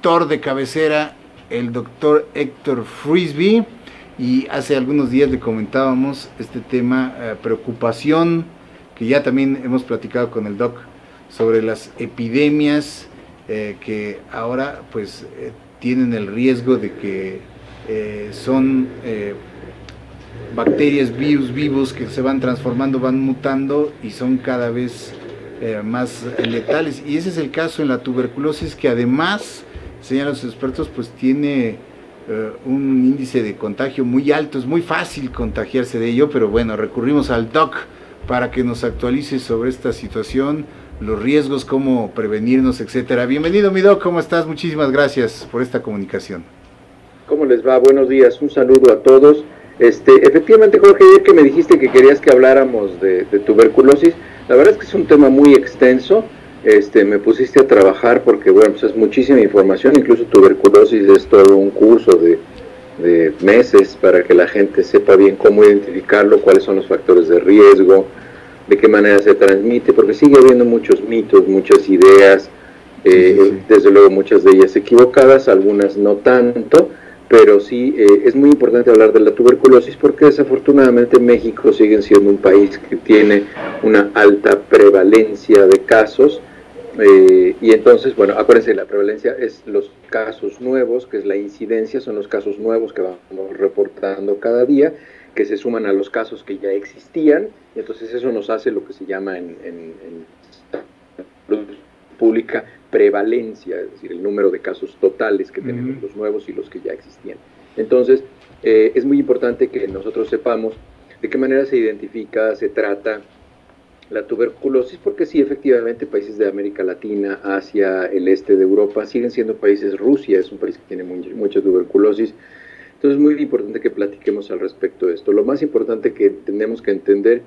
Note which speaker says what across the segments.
Speaker 1: doctor de cabecera, el doctor Héctor Frisby, y hace algunos días le comentábamos este tema, preocupación, que ya también hemos platicado con el doc, sobre las epidemias que ahora pues tienen el riesgo de que son bacterias, virus vivos que se van transformando, van mutando y son cada vez más letales. Y ese es el caso en la tuberculosis, que además, señalan los expertos, pues tiene un índice de contagio muy alto. Es muy fácil contagiarse de ello, pero bueno, recurrimos al doc para que nos actualice sobre esta situación, los riesgos, cómo prevenirnos, etcétera. Bienvenido, mi doc, ¿cómo estás? Muchísimas gracias por esta comunicación.
Speaker 2: ¿Cómo les va? Buenos días, un saludo a todos. Efectivamente, Jorge, ayer que me dijiste que querías que habláramos de tuberculosis, la verdad es que es un tema muy extenso. Me pusiste a trabajar porque, bueno, pues es muchísima información, incluso tuberculosis es todo un curso de meses para que la gente sepa bien cómo identificarlo, cuáles son los factores de riesgo, de qué manera se transmite, porque sigue habiendo muchos mitos, muchas ideas, desde luego muchas de ellas equivocadas, algunas no tanto, pero sí es muy importante hablar de la tuberculosis porque desafortunadamente México sigue siendo un país que tiene una alta prevalencia de casos, y entonces, bueno, acuérdense, la prevalencia es los casos nuevos, que es la incidencia, son los casos nuevos que vamos reportando cada día, que se suman a los casos que ya existían, y entonces eso nos hace lo que se llama en salud pública prevalencia, es decir, el número de casos totales que tenemos, los nuevos y los que ya existían. Entonces, es muy importante que nosotros sepamos de qué manera se identifica, se trata la tuberculosis, porque sí, efectivamente, países de América Latina, Asia, el este de Europa, siguen siendo países. Rusia es un país que tiene mucha tuberculosis. Entonces es muy importante que platiquemos al respecto de esto. Lo más importante que tenemos que entender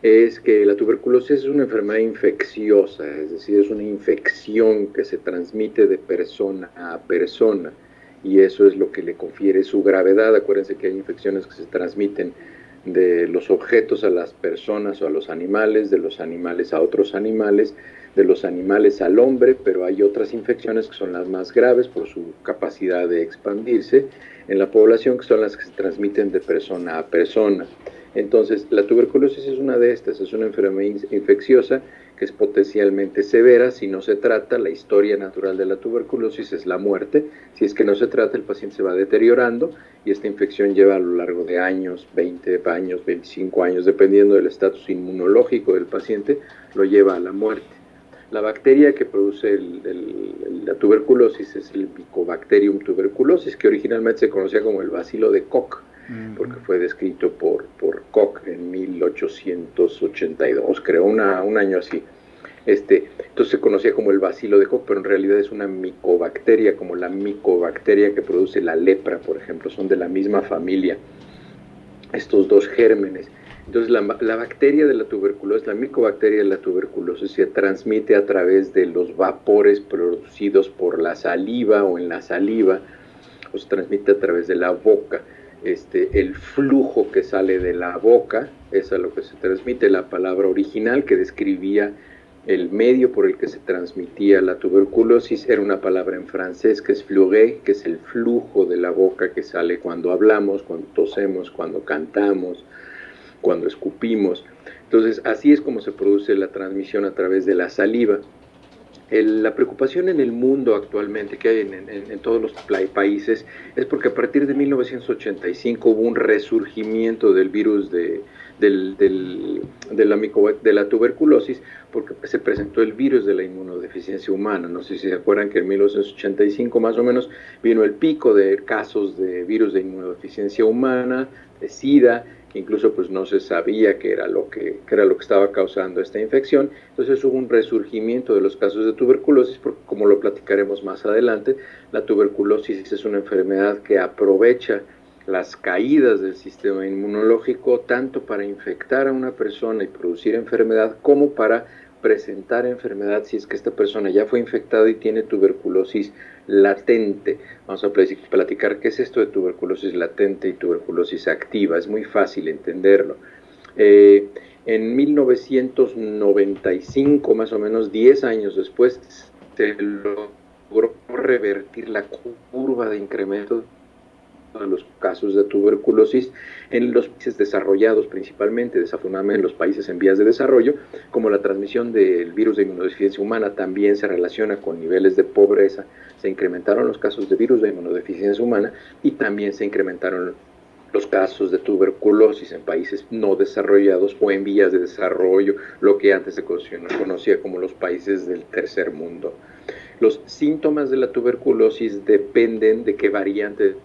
Speaker 2: es que la tuberculosis es una enfermedad infecciosa, es decir, es una infección que se transmite de persona a persona, y eso es lo que le confiere su gravedad. Acuérdense que hay infecciones que se transmiten de los objetos a las personas o a los animales, de los animales a otros animales, de los animales al hombre, pero hay otras infecciones que son las más graves por su capacidad de expandirse en la población, que son las que se transmiten de persona a persona. Entonces, la tuberculosis es una de estas, es una enfermedad infecciosa que es potencialmente severa. Si no se trata, la historia natural de la tuberculosis es la muerte. Si es que no se trata, el paciente se va deteriorando y esta infección lleva a lo largo de años, 20 años, 25 años, dependiendo del estatus inmunológico del paciente, lo lleva a la muerte. La bacteria que produce la tuberculosis es el Mycobacterium tuberculosis, que originalmente se conocía como el bacilo de Koch, porque fue descrito por Koch en 1882, creo, un año así. Entonces se conocía como el bacilo de Koch, pero en realidad es una micobacteria, como la micobacteria que produce la lepra, por ejemplo, son de la misma familia, estos dos gérmenes. Entonces la bacteria de la tuberculosis, la micobacteria de la tuberculosis, se transmite a través de los vapores producidos por la saliva o en la saliva, o se transmite a través de la boca. El flujo que sale de la boca es a lo que se transmite. La palabra original que describía el medio por el que se transmitía la tuberculosis era una palabra en francés que es fleuret, que es el flujo de la boca que sale cuando hablamos, cuando tosemos, cuando cantamos, cuando escupimos. Entonces, así es como se produce la transmisión a través de la saliva. La preocupación en el mundo actualmente que hay en todos los países es porque a partir de 1985 hubo un resurgimiento del virus de la tuberculosis, porque se presentó el virus de la inmunodeficiencia humana. No sé si se acuerdan que en 1985 más o menos vino el pico de casos de virus de inmunodeficiencia humana, de SIDA, que incluso pues no se sabía qué era lo que estaba causando esta infección. Entonces hubo un resurgimiento de los casos de tuberculosis, porque como lo platicaremos más adelante, la tuberculosis es una enfermedad que aprovecha las caídas del sistema inmunológico tanto para infectar a una persona y producir enfermedad, como para presentar enfermedad si es que esta persona ya fue infectada y tiene tuberculosis latente. Vamos a platicar qué es esto de tuberculosis latente y tuberculosis activa. Es muy fácil entenderlo. En 1995, más o menos 10 años después, se logró revertir la curva de incremento de los casos de tuberculosis en los países desarrollados, principalmente, desafortunadamente en los países en vías de desarrollo, como la transmisión del virus de inmunodeficiencia humana también se relaciona con niveles de pobreza, se incrementaron los casos de virus de inmunodeficiencia humana y también se incrementaron los casos de tuberculosis en países no desarrollados o en vías de desarrollo, lo que antes se conocía como los países del tercer mundo. Los síntomas de la tuberculosis dependen de qué variante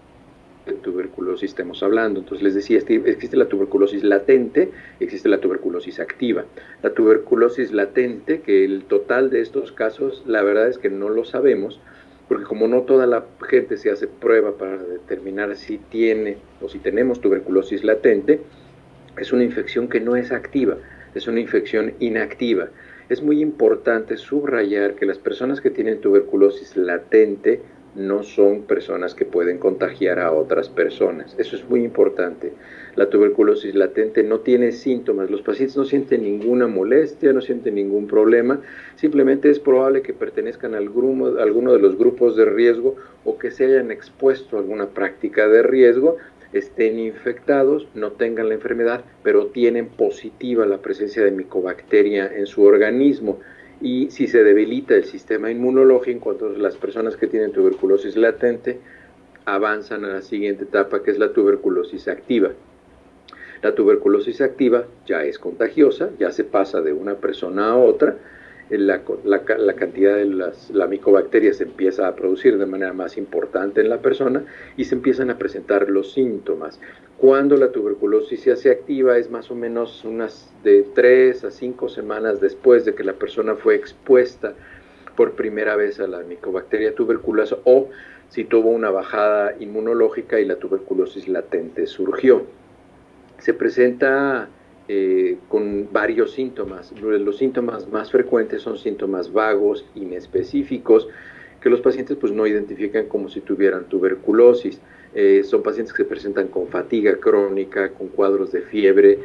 Speaker 2: de tuberculosis estemos hablando. Entonces les decía, existe la tuberculosis latente, existe la tuberculosis activa. La tuberculosis latente, que el total de estos casos, la verdad es que no lo sabemos, porque como no toda la gente se hace prueba para determinar si tiene o si tenemos tuberculosis latente, es una infección que no es activa, es una infección inactiva. Es muy importante subrayar que las personas que tienen tuberculosis latente no son personas que pueden contagiar a otras personas. Eso es muy importante. La tuberculosis latente no tiene síntomas, los pacientes no sienten ninguna molestia, no sienten ningún problema, simplemente es probable que pertenezcan a alguno de los grupos de riesgo o que se hayan expuesto a alguna práctica de riesgo, estén infectados, no tengan la enfermedad, pero tienen positiva la presencia de micobacteria en su organismo. Y si se debilita el sistema inmunológico, entonces las personas que tienen tuberculosis latente avanzan a la siguiente etapa, que es la tuberculosis activa. La tuberculosis activa ya es contagiosa, ya se pasa de una persona a otra, la cantidad de la micobacteria se empieza a producir de manera más importante en la persona y se empiezan a presentar los síntomas. Cuando la tuberculosis se hace activa es más o menos unas de 3 a 5 semanas después de que la persona fue expuesta por primera vez a la micobacteria tuberculosa o si tuvo una bajada inmunológica y la tuberculosis latente surgió. Se presenta con varios síntomas. Los síntomas más frecuentes son síntomas vagos, inespecíficos, que los pacientes pues no identifican como si tuvieran tuberculosis. Son pacientes que se presentan con fatiga crónica, con cuadros de fiebre,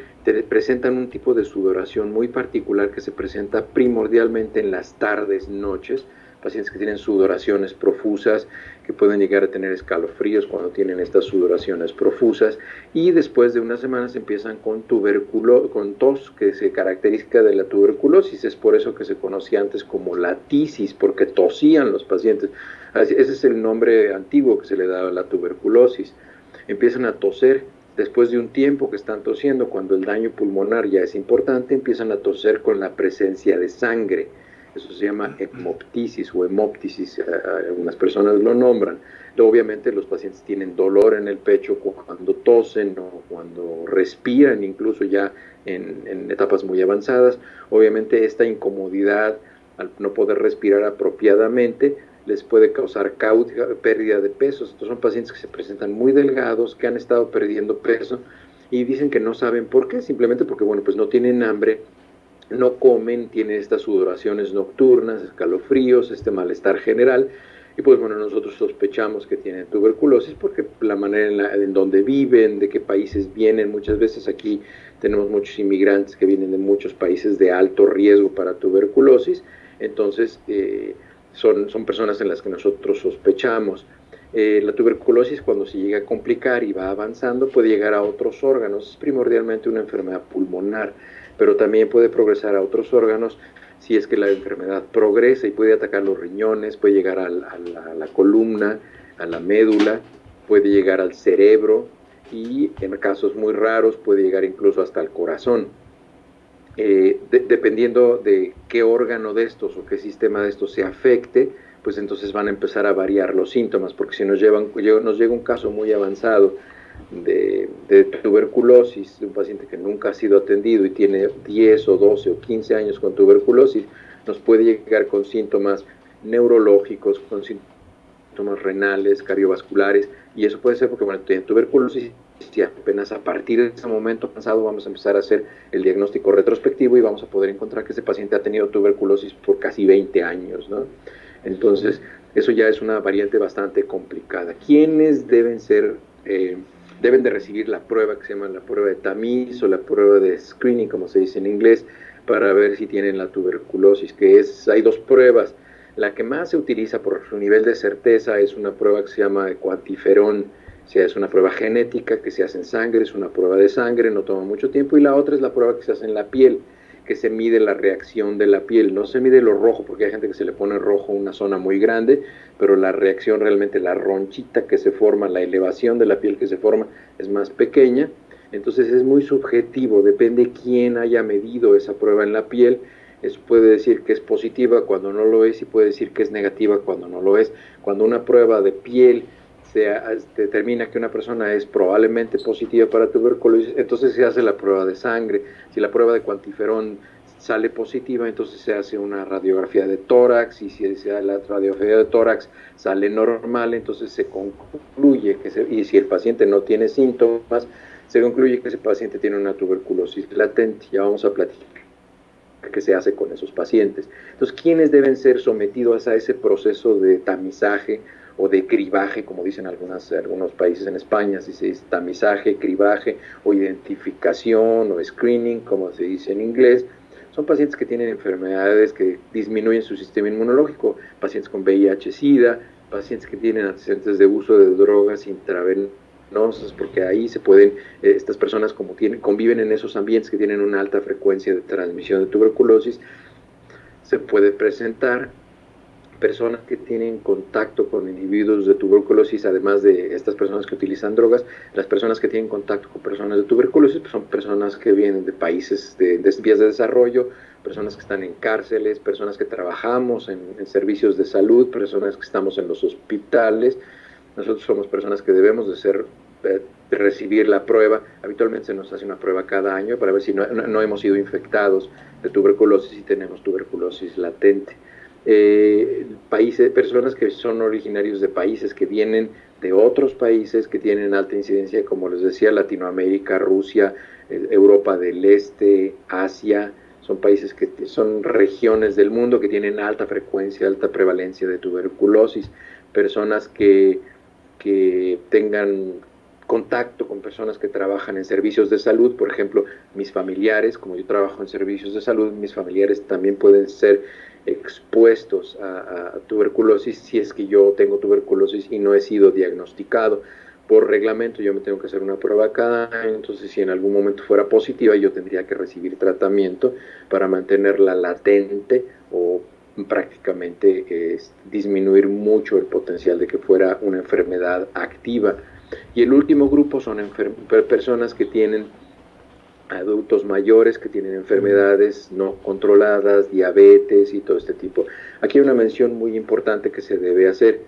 Speaker 2: presentan un tipo de sudoración muy particular que se presenta primordialmente en las tardes, noches, pacientes que tienen sudoraciones profusas, que pueden llegar a tener escalofríos cuando tienen estas sudoraciones profusas, y después de unas semanas empiezan con tos, que se caracteriza de la tuberculosis. Es por eso que se conocía antes como la tisis, porque tosían los pacientes. Ese es el nombre antiguo que se le daba a la tuberculosis. Empiezan a toser. Después de un tiempo que están tosiendo, cuando el daño pulmonar ya es importante, empiezan a toser con la presencia de sangre. Eso se llama hemoptisis o hemoptisis, algunas personas lo nombran. Obviamente los pacientes tienen dolor en el pecho cuando tosen o cuando respiran, incluso ya en etapas muy avanzadas. Obviamente esta incomodidad al no poder respirar apropiadamente les puede causar pérdida de peso. Estos son pacientes que se presentan muy delgados, que han estado perdiendo peso y dicen que no saben por qué, simplemente porque bueno, pues no tienen hambre, no comen, tienen estas sudoraciones nocturnas, escalofríos, este malestar general, y pues bueno, nosotros sospechamos que tienen tuberculosis porque la manera en donde viven, de qué países vienen. Muchas veces aquí tenemos muchos inmigrantes que vienen de muchos países de alto riesgo para tuberculosis, entonces son personas en las que nosotros sospechamos. La tuberculosis, cuando se llega a complicar y va avanzando, puede llegar a otros órganos. Es primordialmente una enfermedad pulmonar, pero también puede progresar a otros órganos si es que la enfermedad progresa y puede atacar los riñones, puede llegar a la columna, a la médula, puede llegar al cerebro y en casos muy raros puede llegar incluso hasta el corazón. Dependiendo de qué órgano de estos o qué sistema de estos se afecte, pues entonces van a empezar a variar los síntomas, porque si nos llega un caso muy avanzado de tuberculosis, de un paciente que nunca ha sido atendido y tiene 10 o 12 o 15 años con tuberculosis, nos puede llegar con síntomas neurológicos, con síntomas renales, cardiovasculares, y eso puede ser porque, bueno, tiene tuberculosis y apenas a partir de ese momento pasado vamos a empezar a hacer el diagnóstico retrospectivo y vamos a poder encontrar que ese paciente ha tenido tuberculosis por casi 20 años, ¿no? Entonces, eso ya es una variante bastante complicada. ¿Quiénes deben de recibir la prueba que se llama la prueba de tamiz o la prueba de screening, como se dice en inglés, para ver si tienen la tuberculosis? Hay dos pruebas. La que más se utiliza por su nivel de certeza es una prueba que se llama cuantiferón, o sea, es una prueba genética que se hace en sangre, es una prueba de sangre, no toma mucho tiempo, y la otra es la prueba que se hace en la piel, que se mide la reacción de la piel. No se mide lo rojo, porque hay gente que se le pone rojo una zona muy grande, pero la reacción realmente, la ronchita que se forma, la elevación de la piel que se forma es más pequeña. Entonces es muy subjetivo, depende quién haya medido esa prueba en la piel. Eso puede decir que es positiva cuando no lo es, y puede decir que es negativa cuando no lo es. Cuando una prueba de piel se determina que una persona es probablemente positiva para tuberculosis, entonces se hace la prueba de sangre. Si la prueba de cuantiferón sale positiva, entonces se hace una radiografía de tórax, y si la radiografía de tórax sale normal, entonces se concluye y si el paciente no tiene síntomas, se concluye que ese paciente tiene una tuberculosis latente. Ya vamos a platicar qué se hace con esos pacientes. Entonces, ¿quiénes deben ser sometidos a ese proceso de tamizaje o de cribaje, como dicen algunos países en España? Si se dice tamizaje, cribaje o identificación o screening, como se dice en inglés. Son pacientes que tienen enfermedades que disminuyen su sistema inmunológico, pacientes con VIH-Sida, pacientes que tienen antecedentes de uso de drogas intravenosas, porque ahí se pueden, estas personas como conviven en esos ambientes que tienen una alta frecuencia de transmisión de tuberculosis, se puede presentar personas que tienen contacto con individuos de tuberculosis. Además de estas personas que utilizan drogas, las personas que tienen contacto con personas de tuberculosis pues son personas que vienen de países de vías de desarrollo, personas que están en cárceles, personas que trabajamos en servicios de salud, personas que estamos en los hospitales. Nosotros somos personas que debemos de recibir la prueba. Habitualmente se nos hace una prueba cada año para ver si no hemos sido infectados de tuberculosis y tenemos tuberculosis latente. Personas que son originarios de países que vienen de otros países que tienen alta incidencia, como les decía, Latinoamérica, Rusia, Europa del Este, Asia. Son países que son regiones del mundo que tienen alta frecuencia, alta prevalencia de tuberculosis. Personas que tengan contacto con personas que trabajan en servicios de salud. Por ejemplo, mis familiares, como yo trabajo en servicios de salud, mis familiares también pueden ser expuestos a tuberculosis si es que yo tengo tuberculosis y no he sido diagnosticado. Por reglamento yo me tengo que hacer una prueba cada año, entonces si en algún momento fuera positiva yo tendría que recibir tratamiento para mantenerla latente o prácticamente disminuir mucho el potencial de que fuera una enfermedad activa. Y el último grupo son personas que tienen adultos mayores que tienen enfermedades no controladas, diabetes y todo este tipo. Aquí hay una mención muy importante que se debe hacer.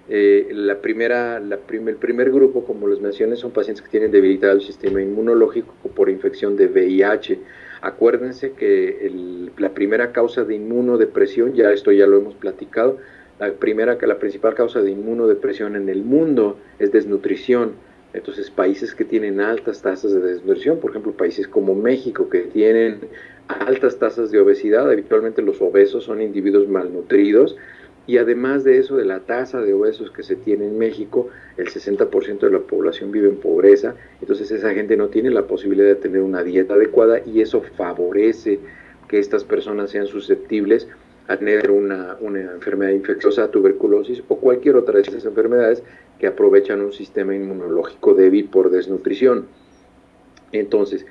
Speaker 2: El primer grupo, como les mencioné, son pacientes que tienen debilitado el sistema inmunológico por infección de VIH. Acuérdense que la primera causa de inmunodepresión, esto ya lo hemos platicado, la principal causa de inmunodepresión en el mundo es desnutrición. Entonces, países que tienen altas tasas de desnutrición, por ejemplo, países como México, que tienen altas tasas de obesidad, habitualmente los obesos son individuos malnutridos, y además de eso, de la tasa de obesos que se tiene en México, el 60% de la población vive en pobreza. Entonces esa gente no tiene la posibilidad de tener una dieta adecuada, y eso favorece que estas personas sean susceptibles a tener una enfermedad infecciosa, tuberculosis o cualquier otra de estas enfermedades que aprovechan un sistema inmunológico débil por desnutrición. Entonces,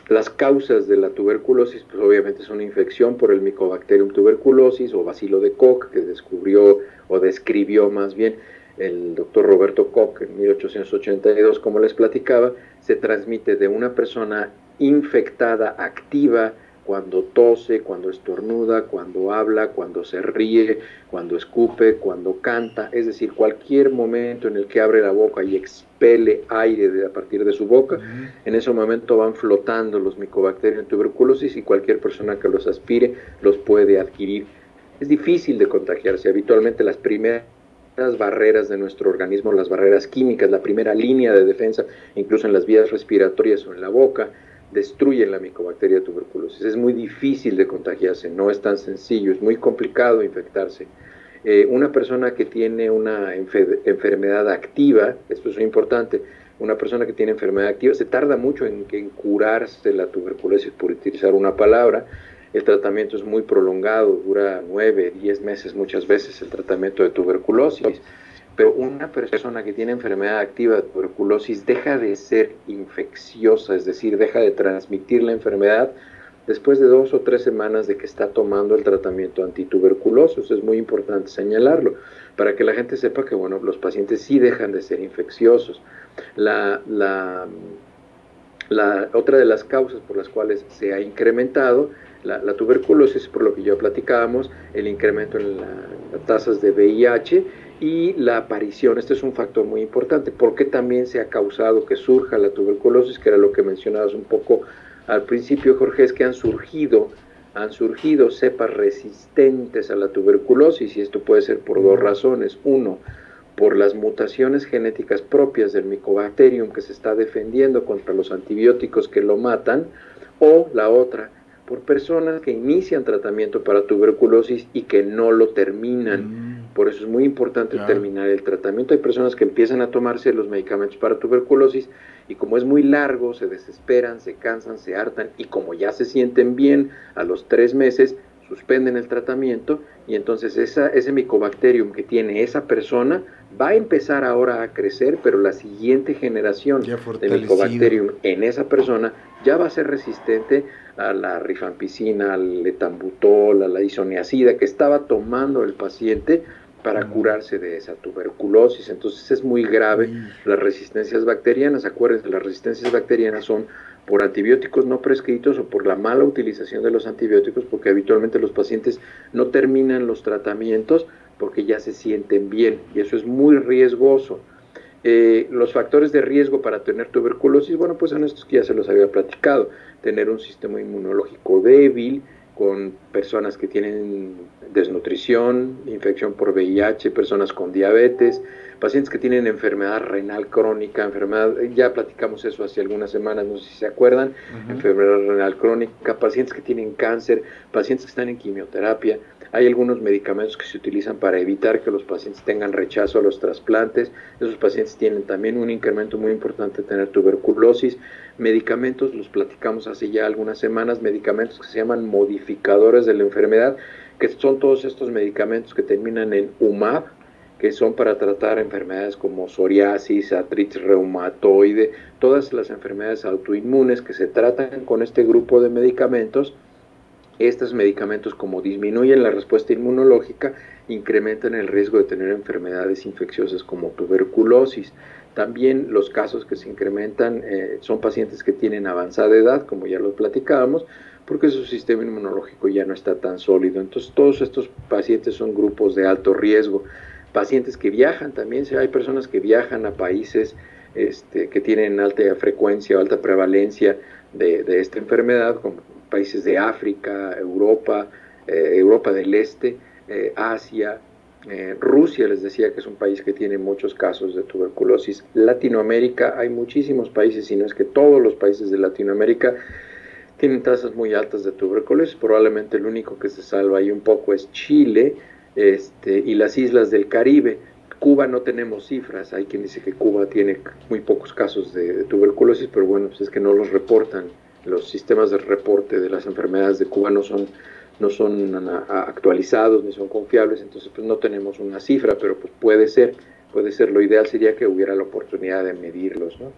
Speaker 2: las causas de la tuberculosis, pues obviamente son infección por el Mycobacterium tuberculosis o bacilo de Koch, que describió más bien el doctor Roberto Koch en 1882, como les platicaba. Se transmite de una persona infectada activa cuando tose, cuando estornuda, cuando habla, cuando se ríe, cuando escupe, cuando canta, es decir, cualquier momento en el que abre la boca y expele aire a partir de su boca, en ese momento van flotando los Mycobacterium tuberculosis, y cualquier persona que los aspire los puede adquirir. Es difícil de contagiarse. Habitualmente las primeras barreras de nuestro organismo, las barreras químicas, la primera línea de defensa, incluso en las vías respiratorias o en la boca, destruyen la Mycobacteria tuberculosis. Es muy difícil de contagiarse, no es tan sencillo, es muy complicado infectarse. Una persona que tiene una enfermedad activa, esto es muy importante, una persona que tiene enfermedad activa se tarda mucho en curarse la tuberculosis, por utilizar una palabra. el tratamiento es muy prolongado, dura 9, 10 meses muchas veces el tratamiento de tuberculosis, pero una persona que tiene enfermedad activa de tuberculosis deja de ser infecciosa, es decir, deja de transmitir la enfermedad después de 2 o 3 semanas de que está tomando el tratamiento antituberculoso. Eso es muy importante señalarlo, para que la gente sepa que, bueno, los pacientes sí dejan de ser infecciosos. Otra de las causas por las cuales se ha incrementado la tuberculosis, por lo que ya platicábamos, el incremento en las tasas de VIH y la aparición. Este es un factor muy importante, porque también se ha causado que surja la tuberculosis, que era lo que mencionabas un poco al principio, Jorge, es que han surgido cepas resistentes a la tuberculosis, y esto puede ser por 2 razones. Uno, por las mutaciones genéticas propias del Mycobacterium, que se está defendiendo contra los antibióticos que lo matan, o la otra, por personas que inician tratamiento para tuberculosis y que no lo terminan. Por eso es muy importante terminar el tratamiento. Hay personas que empiezan a tomarse los medicamentos para tuberculosis y como es muy largo, se desesperan, se cansan, se hartan, y como ya se sienten bien a los 3 meses, suspenden el tratamiento, y entonces ese Mycobacterium que tiene esa persona va a empezar ahora a crecer, pero la siguiente generación de Mycobacterium en esa persona ya va a ser resistente a la rifampicina, al etambutol, a la isoniazida que estaba tomando el paciente para curarse de esa tuberculosis. Entonces es muy grave las resistencias bacterianas. Acuérdense, las resistencias bacterianas son por antibióticos no prescritos o por la mala utilización de los antibióticos, porque habitualmente los pacientes no terminan los tratamientos porque ya se sienten bien, y eso es muy riesgoso. Los factores de riesgo para tener tuberculosis, bueno, pues son estos que ya se los había platicado: tener un sistema inmunológico débil, con personas que tienen desnutrición, infección por VIH, personas con diabetes, pacientes que tienen enfermedad renal crónica, ya platicamos eso hace algunas semanas, no sé si se acuerdan, enfermedad renal crónica, pacientes que tienen cáncer, pacientes que están en quimioterapia. Hay algunos medicamentos que se utilizan para evitar que los pacientes tengan rechazo a los trasplantes. Esos pacientes tienen también un incremento muy importante de tener tuberculosis. Medicamentos, los platicamos hace ya algunas semanas, medicamentos que se llaman modificadores de la enfermedad, que son todos estos medicamentos que terminan en UMAB, que son para tratar enfermedades como psoriasis, artritis reumatoide, todas las enfermedades autoinmunes que se tratan con este grupo de medicamentos. Estos medicamentos, como disminuyen la respuesta inmunológica, incrementan el riesgo de tener enfermedades infecciosas como tuberculosis. También los casos que se incrementan son pacientes que tienen avanzada edad, como ya lo platicábamos, porque su sistema inmunológico ya no está tan sólido. Entonces todos estos pacientes son grupos de alto riesgo. Pacientes que viajan también, hay personas que viajan a países que tienen alta frecuencia o alta prevalencia de esta enfermedad, como países de África, Europa, Europa del Este, Asia, Rusia, les decía que es un país que tiene muchos casos de tuberculosis. Latinoamérica, hay muchísimos países, si no es que todos los países de Latinoamérica tienen tasas muy altas de tuberculosis. Probablemente el único que se salva ahí un poco es Chile, y las islas del Caribe. Cuba no tenemos cifras, hay quien dice que Cuba tiene muy pocos casos de tuberculosis, pero bueno, pues es que no los reportan. Los sistemas de reporte de las enfermedades de Cuba no son actualizados ni son confiables, entonces pues no tenemos una cifra, pero pues puede ser. Lo ideal sería que hubiera la oportunidad de medirlos, ¿no?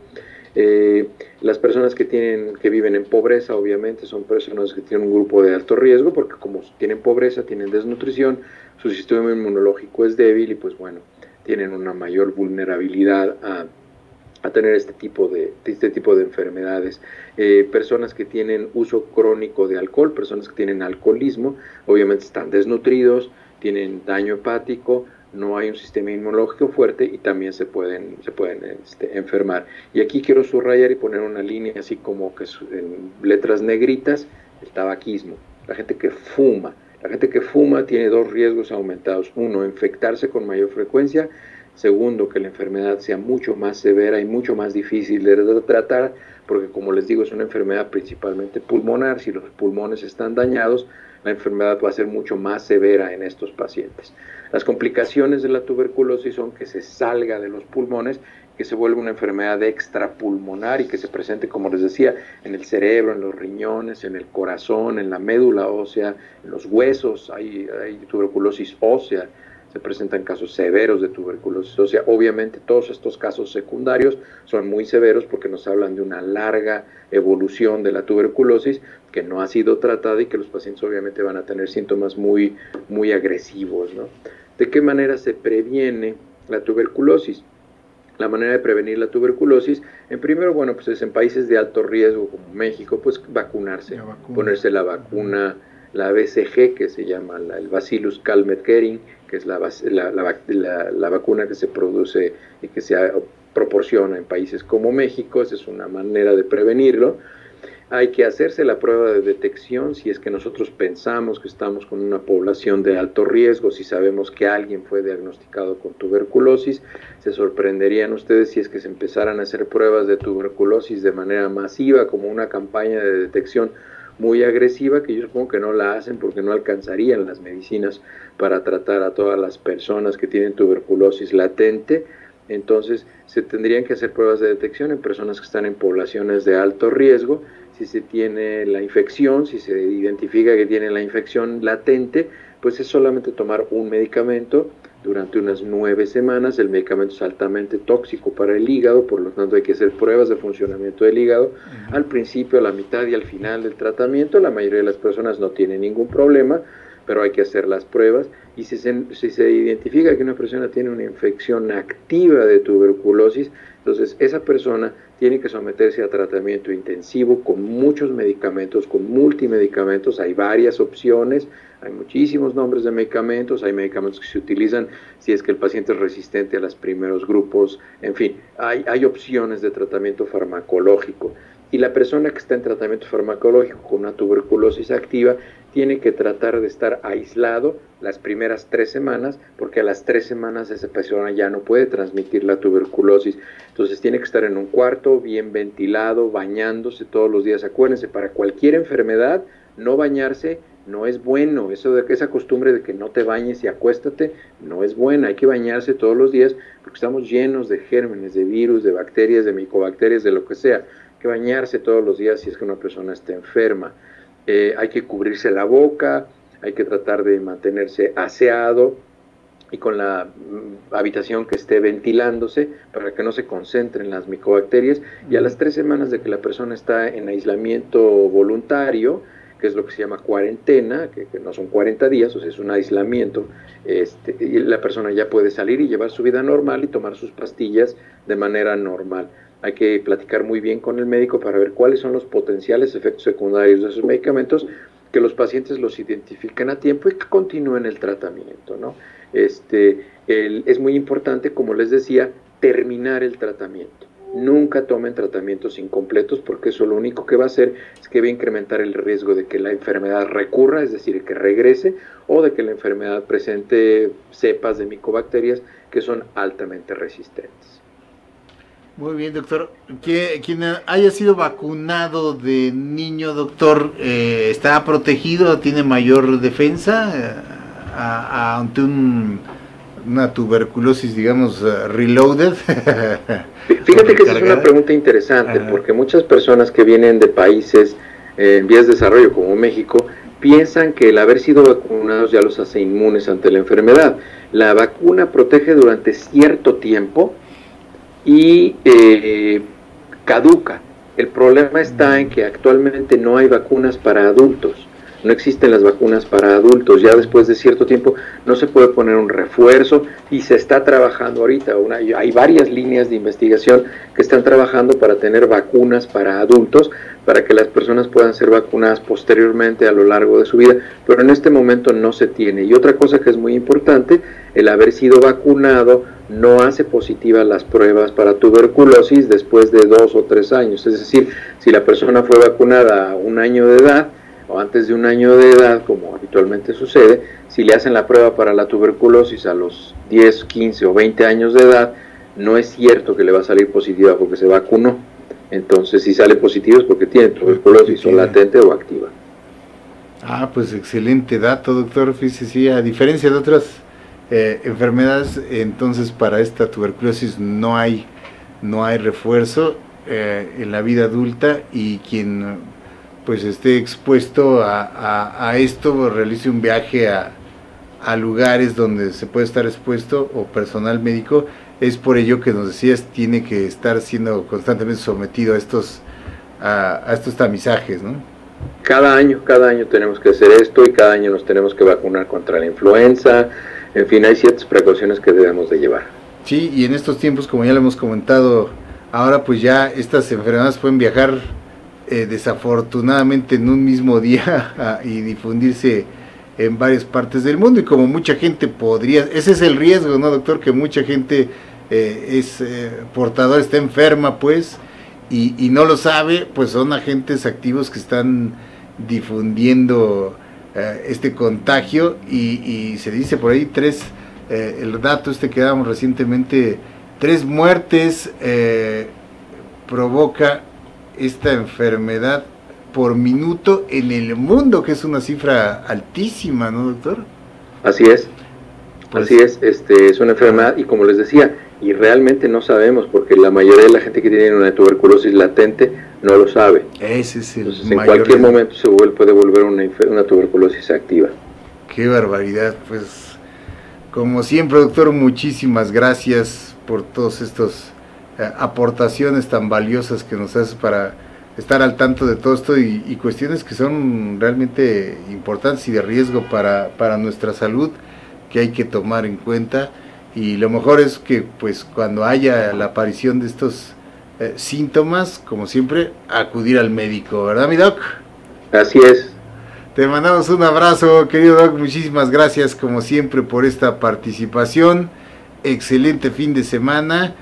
Speaker 2: Las personas que viven en pobreza, obviamente, son personas que tienen un grupo de alto riesgo, porque como tienen pobreza, tienen desnutrición, su sistema inmunológico es débil y pues bueno, tienen una mayor vulnerabilidad a tener este tipo de enfermedades. Personas que tienen uso crónico de alcohol, personas que tienen alcoholismo, obviamente están desnutridos, tienen daño hepático, no hay un sistema inmunológico fuerte y también se pueden enfermar. Y aquí quiero subrayar y poner una línea así como que en letras negritas: el tabaquismo. La gente que fuma tiene 2 riesgos aumentados: uno, infectarse con mayor frecuencia; segundo, que la enfermedad sea mucho más severa y mucho más difícil de tratar, porque como les digo, es una enfermedad principalmente pulmonar. Si los pulmones están dañados, la enfermedad va a ser mucho más severa en estos pacientes. Las complicaciones de la tuberculosis son que se salga de los pulmones, que se vuelva una enfermedad extrapulmonar y que se presente, como les decía, en el cerebro, en los riñones, en el corazón, en la médula ósea, en los huesos. Hay tuberculosis ósea, se presentan casos severos de tuberculosis ósea. Obviamente todos estos casos secundarios son muy severos porque nos hablan de una larga evolución de la tuberculosis que no ha sido tratada y que los pacientes obviamente van a tener síntomas muy, muy agresivos, ¿no? ¿De qué manera se previene la tuberculosis? La manera de prevenir la tuberculosis, en primero, bueno, pues es en países de alto riesgo como México, pues vacunarse, ponerse la vacuna, la BCG, que se llama el Bacillus Calmette-Guerin, que es la vacuna que se produce y que se proporciona en países como México. Esa es una manera de prevenirlo. Hay que hacerse la prueba de detección si es que nosotros pensamos que estamos con una población de alto riesgo, si sabemos que alguien fue diagnosticado con tuberculosis. Se sorprenderían ustedes si es que se empezaran a hacer pruebas de tuberculosis de manera masiva, como una campaña de detección muy agresiva, que yo supongo que no la hacen porque no alcanzarían las medicinas para tratar a todas las personas que tienen tuberculosis latente. Entonces se tendrían que hacer pruebas de detección en personas que están en poblaciones de alto riesgo. Si se tiene la infección, si se identifica que tiene la infección latente, pues es solamente tomar un medicamento durante unas 9 semanas. El medicamento es altamente tóxico para el hígado, por lo tanto hay que hacer pruebas de funcionamiento del hígado al principio, a la mitad y al final del tratamiento. La mayoría de las personas no tienen ningún problema, pero hay que hacer las pruebas. Y si se identifica que una persona tiene una infección activa de tuberculosis, entonces esa persona tiene que someterse a tratamiento intensivo con muchos medicamentos, con multimedicamentos. Hay varias opciones, hay muchísimos nombres de medicamentos, hay medicamentos que se utilizan si es que el paciente es resistente a los primeros grupos, en fin, hay opciones de tratamiento farmacológico. Y la persona que está en tratamiento farmacológico con una tuberculosis activa tiene que tratar de estar aislado las primeras 3 semanas, porque a las 3 semanas esa persona ya no puede transmitir la tuberculosis. Entonces tiene que estar en un cuarto bien ventilado, bañándose todos los días. Acuérdense, para cualquier enfermedad, no bañarse no es bueno. Esa costumbre de que no te bañes y acuéstate no es buena. Hay que bañarse todos los días porque estamos llenos de gérmenes, de virus, de bacterias, de micobacterias, de lo que sea. Hay que bañarse todos los días si es que una persona está enferma. Hay que cubrirse la boca, hay que tratar de mantenerse aseado y con la habitación que esté ventilándose para que no se concentren las micobacterias. Y a las 3 semanas de que la persona está en aislamiento voluntario, que es lo que se llama cuarentena, que no son 40 días, o sea, es un aislamiento, y la persona ya puede salir y llevar su vida normal y tomar sus pastillas de manera normal. Hay que platicar muy bien con el médico para ver cuáles son los potenciales efectos secundarios de esos medicamentos, que los pacientes los identifiquen a tiempo y que continúen el tratamiento, ¿no? Es muy importante, como les decía, terminar el tratamiento. Nunca tomen tratamientos incompletos porque eso lo único que va a hacer es que va a incrementar el riesgo de que la enfermedad recurra, es decir, que regrese, o de que la enfermedad presente cepas de micobacterias que son altamente resistentes.
Speaker 1: Muy bien, doctor. Quien haya sido vacunado de niño, doctor, ¿está protegido? ¿Tiene mayor defensa ante una tuberculosis, digamos, reloaded?
Speaker 2: Fíjate que esa es una pregunta interesante, porque muchas personas que vienen de países en vías de desarrollo como México piensan que el haber sido vacunados ya los hace inmunes ante la enfermedad. La vacuna protege durante cierto tiempo y caduca. El problema está en que actualmente no hay vacunas para adultos. No existen las vacunas para adultos. Ya después de cierto tiempo no se puede poner un refuerzo y se está trabajando ahorita. Hay varias líneas de investigación que están trabajando para tener vacunas para adultos, para que las personas puedan ser vacunadas posteriormente a lo largo de su vida, pero en este momento no se tiene. Y otra cosa que es muy importante, el haber sido vacunado no hace positivas las pruebas para tuberculosis después de 2 o 3 años. Es decir, si la persona fue vacunada a 1 año de edad o antes de 1 año de edad, como habitualmente sucede, si le hacen la prueba para la tuberculosis a los 10, 15 o 20 años de edad, no es cierto que le va a salir positiva porque se vacunó. Entonces, si sale positivo es porque tiene tuberculosis o latente o activa.
Speaker 1: Ah, pues excelente dato, doctor. Fíjese, sí, a diferencia de otras enfermedades, entonces para esta tuberculosis no hay refuerzo en la vida adulta, y quien pues esté expuesto a esto realice un viaje a lugares donde se puede estar expuesto, o personal médico. Es por ello que nos decías, tiene que estar siendo constantemente sometido a estos tamizajes, ¿no?
Speaker 2: Cada año tenemos que hacer esto, y cada año nos tenemos que vacunar contra la influenza. En fin, hay ciertas precauciones que debemos de llevar.
Speaker 1: Sí, y en estos tiempos, como ya lo hemos comentado, ahora pues ya estas enfermedades pueden viajar desafortunadamente en un mismo día y difundirse en varias partes del mundo, y como mucha gente podría, ese es el riesgo, ¿no, doctor? Que mucha gente es portadora, está enferma pues, y no lo sabe, pues son agentes activos que están difundiendo este contagio, y se dice por ahí el dato que damos recientemente, 3 muertes provoca esta enfermedad por minuto en el mundo, que es una cifra altísima, ¿no, doctor?
Speaker 2: Así es, pues, así es una enfermedad, y como les decía, y realmente no sabemos, porque la mayoría de la gente que tiene una tuberculosis latente no lo sabe.
Speaker 1: Ese es el
Speaker 2: Entonces, en cualquier momento puede volver una tuberculosis activa.
Speaker 1: Qué barbaridad. Pues como siempre, doctor, muchísimas gracias por todos estos aportaciones tan valiosas que nos haces para estar al tanto de todo esto, y cuestiones que son realmente importantes y de riesgo para nuestra salud, que hay que tomar en cuenta. Y lo mejor es que pues cuando haya la aparición de estos síntomas, como siempre, acudir al médico, ¿verdad, mi doc?
Speaker 2: Así es.
Speaker 1: Te mandamos un abrazo, querido doc, muchísimas gracias como siempre por esta participación. Excelente fin de semana,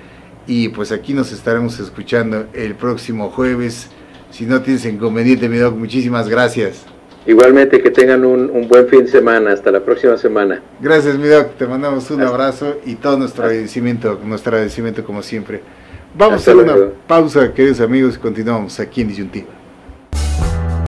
Speaker 1: y pues aquí nos estaremos escuchando el próximo jueves, si no tienes inconveniente, mi doc. Muchísimas gracias.
Speaker 2: Igualmente, que tengan un buen fin de semana. Hasta la próxima semana.
Speaker 1: Gracias, mi doc. Te mandamos un abrazo y todo nuestro agradecimiento como siempre. Vamos a hacer una pausa, queridos amigos, y continuamos aquí en Disyuntiva.